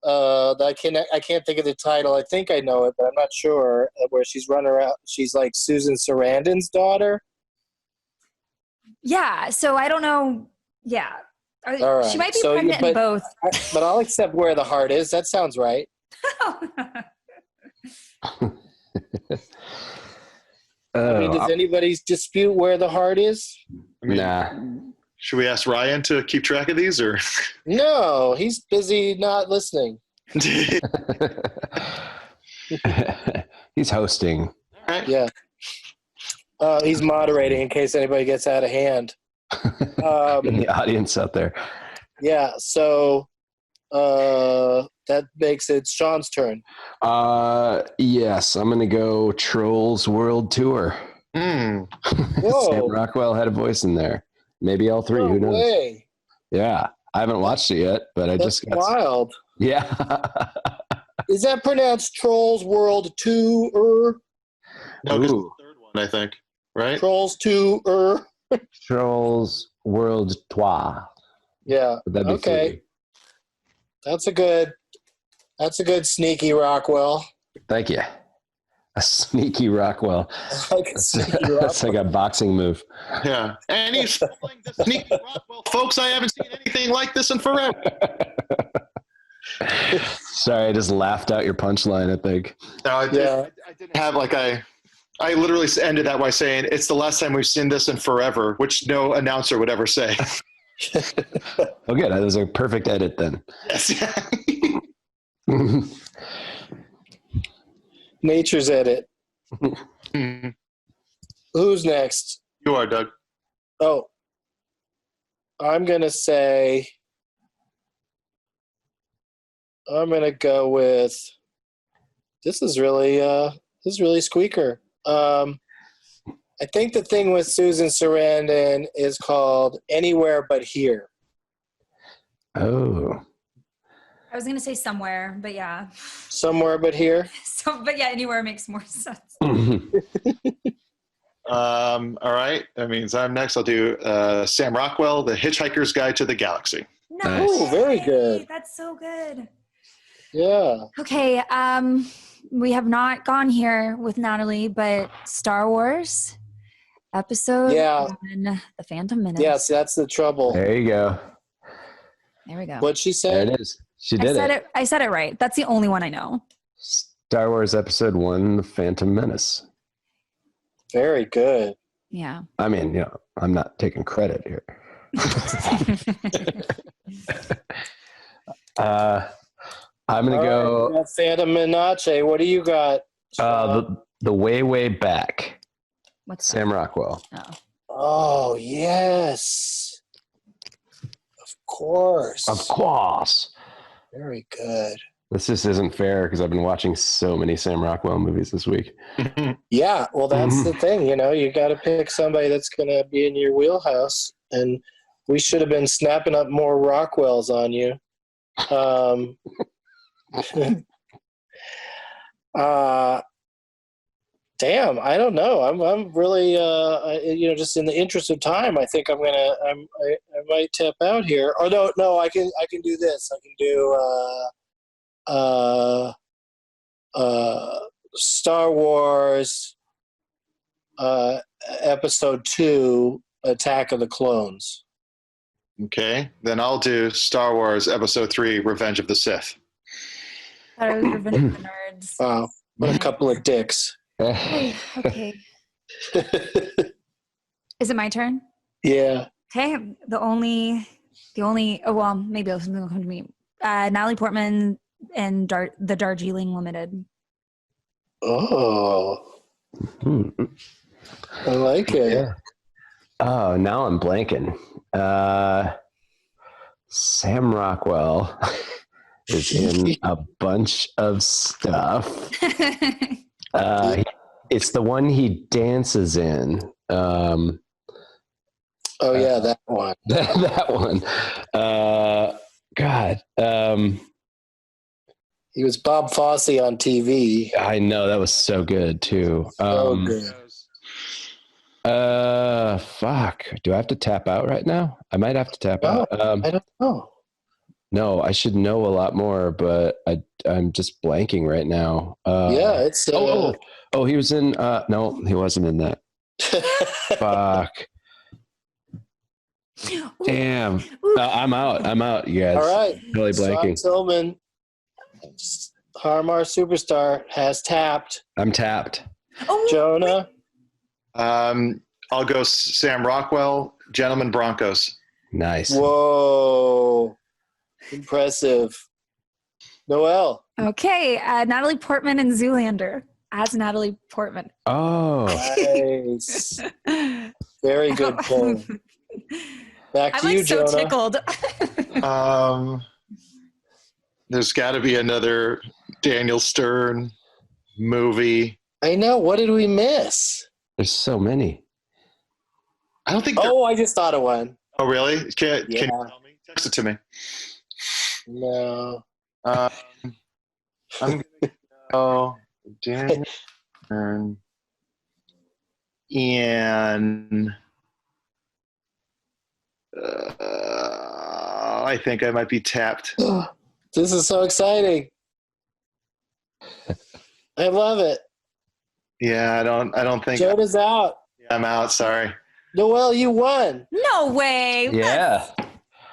can't think of the title. I think I know it, but I'm not sure. Where she's running around. She's like Susan Sarandon's daughter. Yeah. So I don't know. Yeah. All right. She might be So pregnant in both. But I'll accept Where the Heart Is. That sounds right. I mean, does anybody dispute Where the Heart Is? Nah. Should we ask Ryan to keep track of these, or? No, he's busy not listening. He's hosting. Yeah. He's moderating in case anybody gets out of hand. In the audience out there. Yeah, so that makes it Sean's turn. Yes, I'm gonna go Trolls World Tour. Mm. Whoa. Sam Rockwell had a voice in there. Maybe all 3. No Who knows? way. Yeah, I haven't watched it yet, but I That's just got. wild. Yeah. Is that pronounced Trolls World Tour? No, this is the Ooh. 3rd one, I think. Right? Trolls Tour? Trolls World Tour. Yeah. That'd be Okay. 3. That's a good sneaky Rockwell. Thank you. A sneaky Rockwell. Like a sneaky That's like Rockwell. a boxing move. Yeah. And he's playing the sneaky Rockwell. Folks, I haven't seen anything like this in forever. Sorry, I just laughed out your punchline, I think. No, I didn't have I literally ended that by saying, it's the last time we've seen this in forever, which no announcer would ever say. Oh, good. That was a perfect edit then. Yes. Nature's edit. Who's next? You are, Doug. Oh, I'm going to say, I'm going to go with, this is really squeaker. I think the thing with Susan Sarandon is called Anywhere But Here. Oh. I was going to say Somewhere, but yeah. Somewhere But Here? But yeah, Anywhere makes more sense. All right. That means I'm next. I'll do Sam Rockwell, The Hitchhiker's Guide to the Galaxy. Nice. Oh, very good. That's so good. Yeah. Okay, we have not gone here with Natalie, but Star Wars Episode 1, The Phantom Menace. Yes, that's the trouble. There you go. There we go. What'd she say? There it is. She did it. I said it right. That's the only one I know. Star Wars Episode 1, The Phantom Menace. Very good. Yeah. I mean, I'm not taking credit here. I'm gonna All go. right, we got Phantom Menace. What do you got? The way back. What's Sam that? Rockwell. Oh. Oh yes, of course. Of course. Very good. This just isn't fair because I've been watching so many Sam Rockwell movies this week. Yeah, well, that's the thing. You know, you got to pick somebody that's going to be in your wheelhouse, and we should have been snapping up more Rockwells on you. Damn, I don't know. I'm really, just in the interest of time, I think I might tap out here. Oh no, I can do this. I can do Star Wars Episode 2, Attack of the Clones. Okay, then I'll do Star Wars Episode 3, Revenge of the Sith. I thought it was Revenge of the Nerds. Wow, what a couple of dicks. Okay. Is it my turn? Yeah. Okay. The only. Oh well, maybe something will come to me. Natalie Portman and the Darjeeling Limited. Oh, I like it. Yeah. Oh, now I'm blanking. Sam Rockwell is in a bunch of stuff. It's the one he dances in. Oh yeah, that one. That one. God. He was Bob Fosse on TV. I know that was so good too. So good. Fuck. Do I have to tap out right now? I might have to tap out. I don't know. No, I should know a lot more, but I'm just blanking right now. Yeah, it's. Oh, he was in. No, he wasn't in that. Fuck. Damn. I'm out. You guys. All right. Really blanking. Scott Tillman, Harmar superstar, has tapped. I'm tapped. Oh, Jonah. I'll go Sam Rockwell, Gentlemen Broncos. Nice. Whoa. Impressive. Noel. okay. Natalie Portman and Zoolander as Natalie Portman. Oh. Nice. Very good pull. Back to I'm you, like so Jonah. tickled. There's got to be another Daniel Stern movie. I know. What did we miss? There's so many. I don't think. Oh, I just thought of one. Oh, really? Can you Yeah. tell me? Text it to me. No. I'm gonna go Daniel Stern and I think I might be tapped. This is so exciting. I love it. Yeah, I don't think Jonah's out. I'm out. Sorry. Noel, you won. No way. Yeah.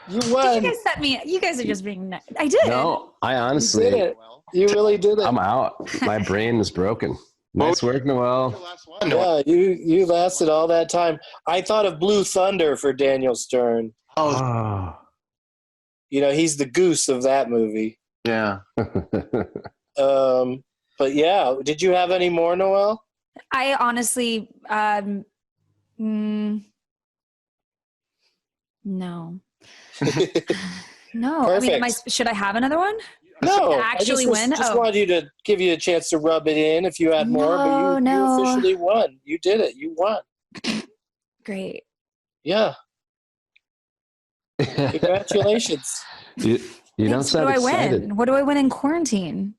You Did won. you guys set me? You guys are just being. I did. No, I You honestly, did it. You really did it. I'm out. My brain is broken. Nice work, Noel. Last one. Yeah, you lasted all that time. I thought of Blue Thunder for Daniel Stern. Oh, Oh. You know, he's the goose of that movie. yeah. But yeah, did you have any more, Noel? I honestly, no. No. I mean, should I have another one? No, Actually I win? just Oh. wanted you to give you a chance to rub it in if you had more, but you officially won. You did it. You won. Great. Yeah. Congratulations. You don't Thanks. What sound do I excited. win? What do I win in quarantine?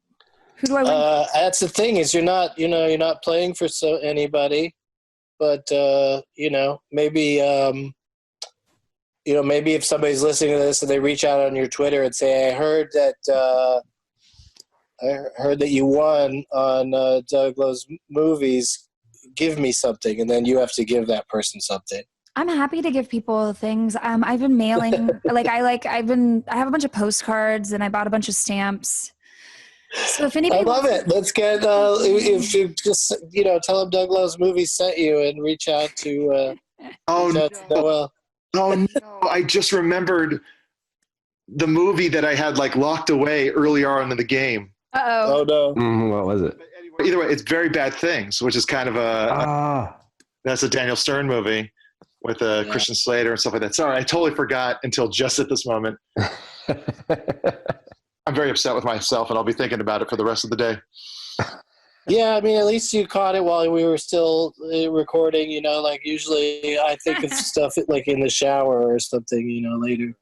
Who do I win? That's the thing is you're not playing for anybody, but maybe maybe if somebody's listening to this and they reach out on your Twitter and say, I heard that you won on Doug Lowe's Movies, give me something, and then you have to give that person something. I'm happy to give people things. I've been mailing, I have a bunch of postcards and I bought a bunch of stamps. So if anybody I love it. Let's get if you just tell them Doug Lowe's Movies sent you and reach out to Oh, Noel. Oh no! I just remembered the movie that I had like locked away earlier on in the game. Uh-oh. Oh no. What was it? But anyway, either way, it's Very Bad Things, which is kind of that's a Daniel Stern movie with Christian Slater and stuff like that. Sorry, I totally forgot until just at this moment. I'm very upset with myself, and I'll be thinking about it for the rest of the day. Yeah, I mean, at least you caught it while we were still recording, you know, like usually I think of stuff like in the shower or something, you know, later.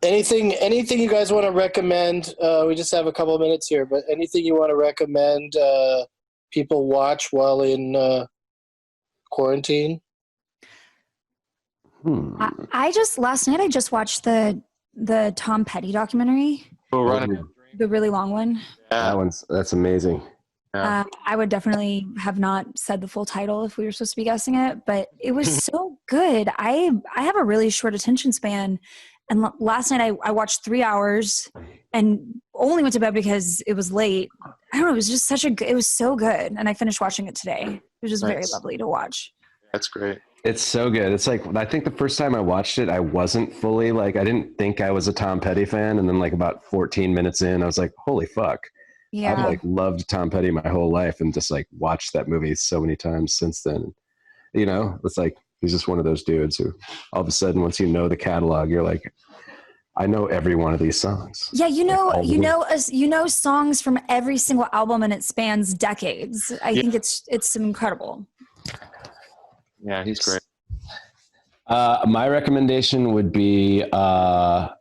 Anything you guys want to recommend? We just have a couple of minutes here, but anything you want to recommend people watch while in quarantine? Last night I just watched the Tom Petty documentary, the really long one. That's amazing. Yeah. I would definitely have not said the full title if we were supposed to be guessing it, but it was so good. I have a really short attention span, and last night I watched 3 hours and only went to bed because it was late. I don't know. It was just it was so good, and I finished watching it today. It was just very lovely to watch. That's great. It's so good. It's like, I think the first time I watched it, I wasn't fully like, I didn't think I was a Tom Petty fan. And then like about 14 minutes in, I was like, holy fuck. Yeah. I've like loved Tom Petty my whole life and just like watched that movie so many times since then. You know, it's like, he's just one of those dudes who all of a sudden, once you know the catalog, you're like, I know every one of these songs. Yeah, you know songs from every single album, and it spans decades. I think it's incredible. Yeah, he's great. My recommendation would be, I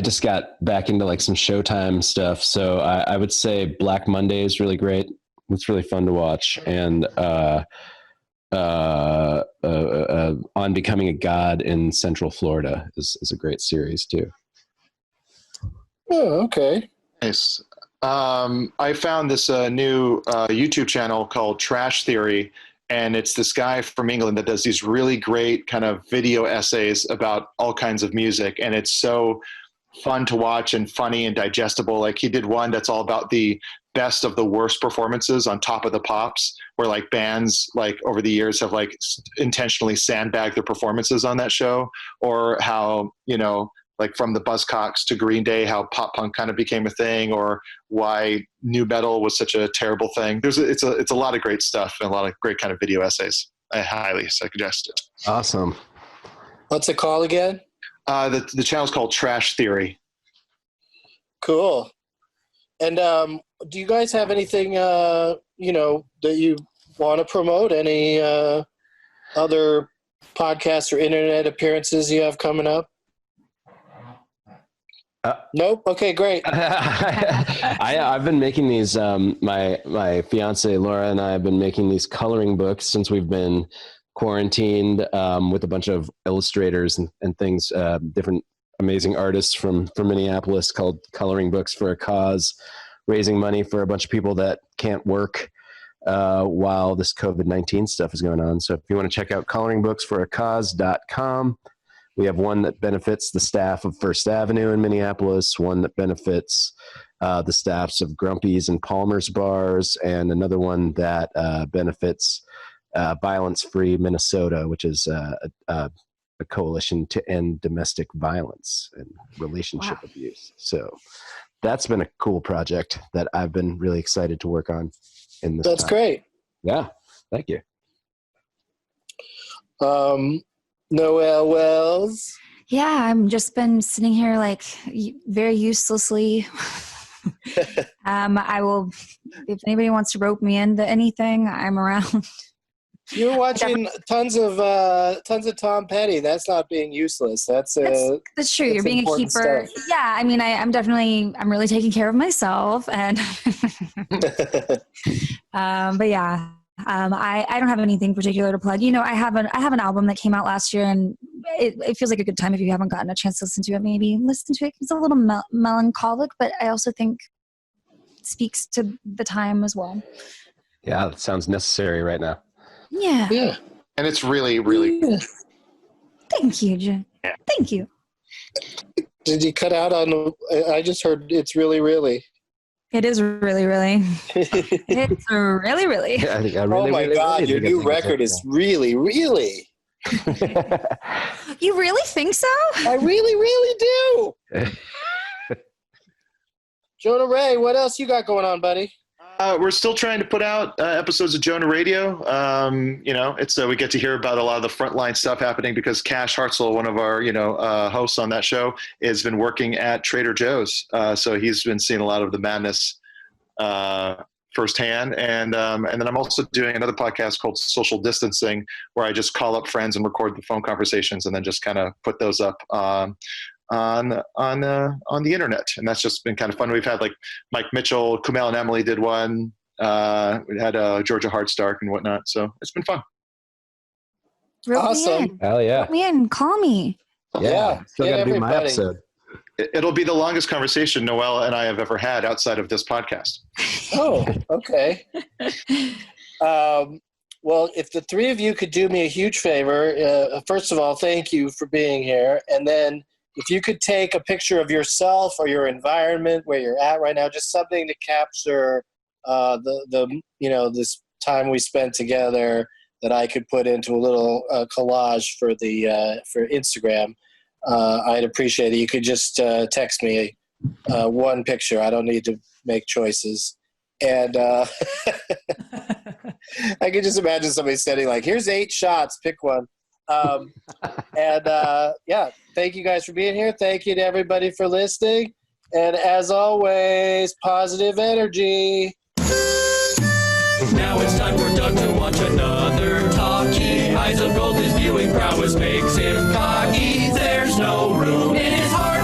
just got back into like some Showtime stuff. So I would say Black Monday is really great. It's really fun to watch. And On Becoming a God in Central Florida is a great series too. Oh, okay. Nice. I found this new YouTube channel called Trash Theory, and it's this guy from England that does these really great kind of video essays about all kinds of music, and it's so fun to watch and funny and digestible. Like he did one that's all about the best of the worst performances on Top of the Pops, where like bands like over the years have like intentionally sandbagged their performances on that show, or how, you know, like from the Buzzcocks to Green Day, how pop punk kind of became a thing, or why new metal was such a terrible thing. It's a lot of great stuff and a lot of great kind of video essays. I highly suggest it. Awesome. What's it called again? The channel's called Trash Theory. Cool. And do you guys have anything that you want to promote? Any other podcasts or internet appearances you have coming up? Nope. Okay, great. I've been making these. My fiance Laura and I have been making these coloring books since we've been quarantined, with a bunch of illustrators and things, different amazing artists from Minneapolis, called Coloring Books for a Cause, raising money for a bunch of people that can't work while this COVID-19 stuff is going on. So if you want to check out coloringbooksforacause.com. We have one that benefits the staff of First Avenue in Minneapolis, one that benefits the staffs of Grumpy's and Palmer's bars, and another one that benefits Violence Free Minnesota, which is a coalition to end domestic violence and relationship abuse. So that's been a cool project that I've been really excited to work on in this That's time. great. Yeah, thank you. Noël Wells. Yeah, I'm just been sitting here like very uselessly. I will, if anybody wants to rope me into anything, I'm around. You were watching tons of Tom Petty. That's not being useless. That's true. You're being a keeper. Stuff. Yeah, I mean, I'm really taking care of myself, and but yeah. I don't have anything particular to plug. You know, I have an album that came out last year, and it feels like a good time if you haven't gotten a chance to listen to it. Maybe listen to it. It's a little melancholic, but I also think it speaks to the time as well. Yeah, that sounds necessary right now. Yeah. Yeah. And it's really, really Yeah. Thank you, Jen. Yeah. Thank you. Did you cut out on? I just heard it's really, really. It is really, really. It's really, really. Yeah, I think I Oh really, my really, God, really your think new it's record okay. is really, really. You really think so? I really, really do. Jonah Ray, what else you got going on, buddy? We're still trying to put out episodes of Jonah Radio. It's we get to hear about a lot of the frontline stuff happening because Cash Hartzell, one of our hosts on that show, has been working at Trader Joe's, so he's been seeing a lot of the madness firsthand. And then I'm also doing another podcast called Social Distancing, where I just call up friends and record the phone conversations, and then just kind of put those up on the internet, and that's just been kind of fun. We've had like Mike Mitchell, Kumail and Emily did one. We had Georgia Hardstark and whatnot, so it's been fun. Awesome. Hell yeah. Rope me in. Call me. Yeah. Still get got to do my everybody. episode. It'll be the longest conversation Noel and I have ever had outside of this podcast. Oh, okay. Well, if the three of you could do me a huge favor, first of all, thank you for being here. And then if you could take a picture of yourself or your environment where you're at right now, just something to capture this time we spent together that I could put into a little collage for Instagram, I'd appreciate it. You could just text me one picture. I don't need to make choices. And I could just imagine somebody sending like, here's 8 shots, pick one. Thank you guys for being here. Thank you to everybody for listening. And as always, positive energy. Now it's time for Doug to watch another talkie. Eyes of gold, his viewing prowess makes him cocky. There's no room in his heart.